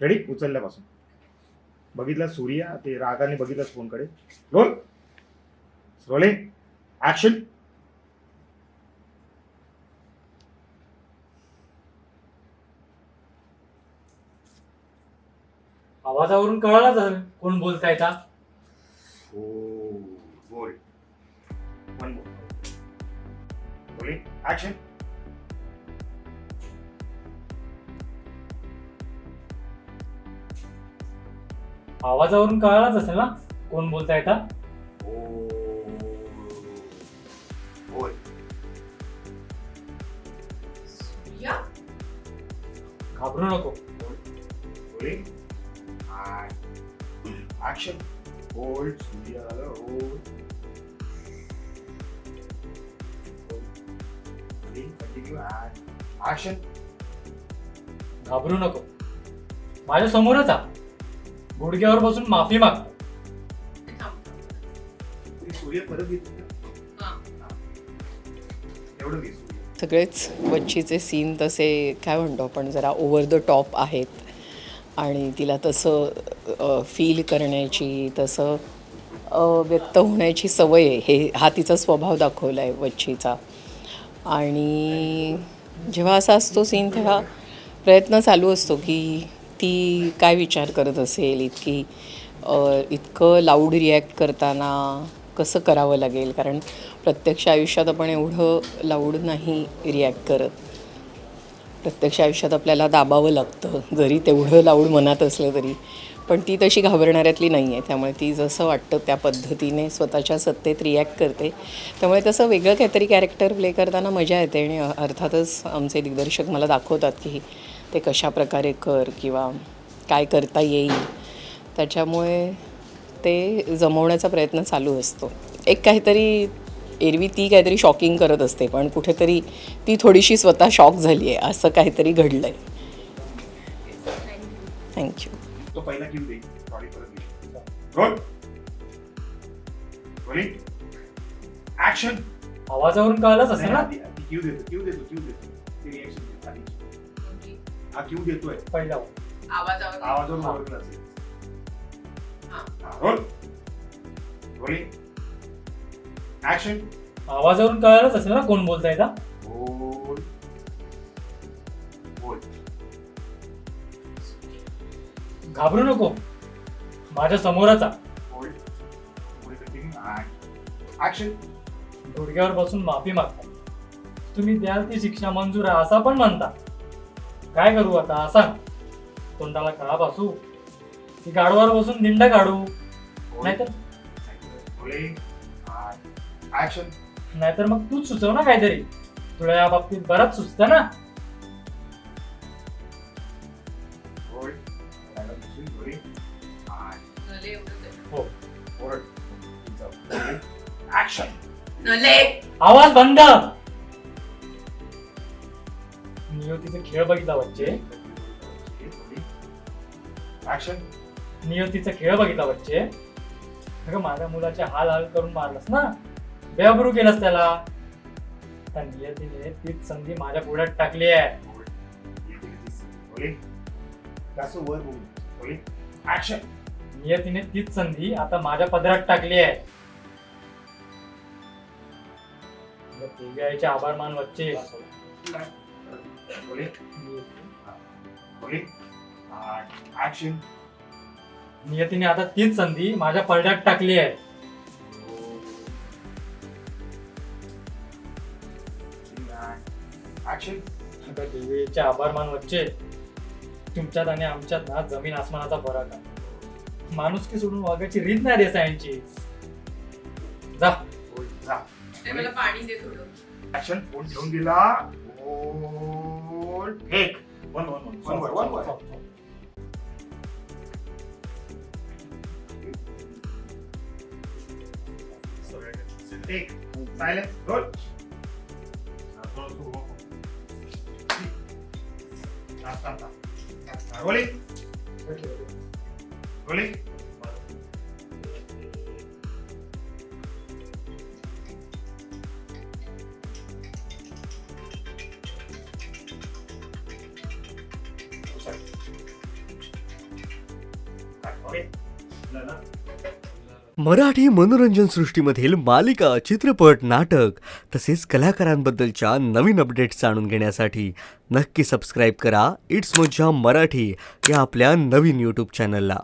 Ready? उचलल्यापासून बघितलं सूर्या ते रागाने बघितलं फोनकडे. रोल. रोलिंग. ऍक्शन. आवाजावरून कळालाच असेल कोण बोलताय का. हो बोल. वन बोल. रोलिंग. ऍक्शन. आवाजावरून कळालाच असेल ना कोण बोलताय का. हो बोल. सूर्या घाबरू नको. रोलिंग. ऍक्शन. होल्ड. सूर्या झालं. होल्ड. रोलिंग. कंटिन्यू. ऍक्शन. घाबरू नको. माझ्या समोरच आ. गुडघ्यावर बसून माफी मागतो. सूर्य परत येतो. एवढं घे सूर्य. सगळेच वच्चीचे सीन तसे काय म्हणतो आपण जरा ओव्हर द टॉप आहेत आणि तिला तसं फील करण्याची तसं व्यक्त होण्याची सवय आहे. हा तिचा स्वभाव दाखवला आहे वच्चीचा. आणि जेव्हा असा असतो सीन तेव्हा प्रयत्न चालू असतो की ती काय विचार करत असेल, इतकं लाऊड रिॲक्ट करताना कसं करावं लागेल. कारण प्रत्यक्ष आयुष्यात आपण एवढं लाऊड नाही रिॲक्ट करत. प्रत्यक्ष आयुष्यात आपल्याला दाबावं लागतं जरी तेवढं लाऊड मनात असलं तरी. पण ती तशी घाबरणाऱ्यातली नाही आहे. त्यामुळे ती जसं वाटतं त्या पद्धतीने स्वतःच्या सत्तेत रिॲक्ट करते. त्यामुळे तसं वेगळं काहीतरी कॅरेक्टर प्ले करताना मजा येते. आणि अर्थातच आमचे दिग्दर्शक मला दाखवतात की ते कशा प्रकारे कर किंवा काय करता येईल. त्याच्यामुळे ते जमवण्याचा प्रयत्न चालू असतो. एक काहीतरी एरवी ती काहीतरी शॉकिंग करत असते पण कुठेतरी ती थोडीशी स्वतः शॉक झाली आहे. असं काहीतरी घडलं आहे. थँक्यू. तो पहिला क्यू दे. सॉरी परत घे. रोल. रोलिंग. ऍक्शन. आवाजावरून कळालाच असेल ना. क्यू देतो. ती रिॲक्शन दे आधीची. हा क्यू देतोय. पहिला आवाजावरून ओळखलं असेल. रोल. रोलिंग. ऍक्शन. आवाजावरून कळालाच असेल ना कोण बोलताय का. बोल. बोल. घाबरू नको. माझ्या समोरच आ. बोल. बोल. कंटिन्यू. ऍक्शन. गुडघ्यावर बसून माफी मागता. तुम्ही द्याल ती शिक्षा मंजूर आहे असा पण म्हणता. काय करू आता सांग. तोंडाला कळा बसू की गाडवावर बसून दिंड काढू. नाहीतर रोलिंग. ऍक्शन. नाहीतर मग तूच सुचव ना काहीतरी. तुला या बाबतीत बरंच सुचतं ना. रोल. रोलिंग. हो. ऍक्शन. आवाज बंद. नियतीचे खेळ बघितला बच्चे. ऍक्शन. नियतीचा खेळ बघितला बच्चे. अगं माझ्या मुलाचे हाल हाल करून मारलंस ना. बेअब्रू केलंस त्याला. त्या नियतीने तीच संधी माझ्या पुढ्यात टाकली आहे. वर बोल. ऍक्शन. नियतीने तीच संधी आता माझ्या पदरात टाकली आहे. देव्याचे आभार मान वच्चे. ऍक्शन. नियतीने आता तीच संधी माझ्या पडद्यात टाकली आहे. ऍक्शन. आता देवीचे आभार मान वच्चे. तुमच्यात आणि आमच्यात ना जमीन आसमानाचा फरक आहे. माणुसकी सोडून वागायची रीत नाही देसायांची. जा. मला पाणी दे थोडं. ऍक्शन. फोन ठेवून दिला. एक. One. Take. Silence. Roll. Stop. Rolling. Rolling. Marathi मनोरंजन सृष्टीमधील मालिका, चित्रपट, नाटक तसेच कलाकारांबद्दलच्या नवीन अपडेट्स जाणून घेण्यासाठी नक्की सबस्क्राईब करा इट्स मज्जा मराठी या आपल्या नवीन यूट्यूब चॅनलला.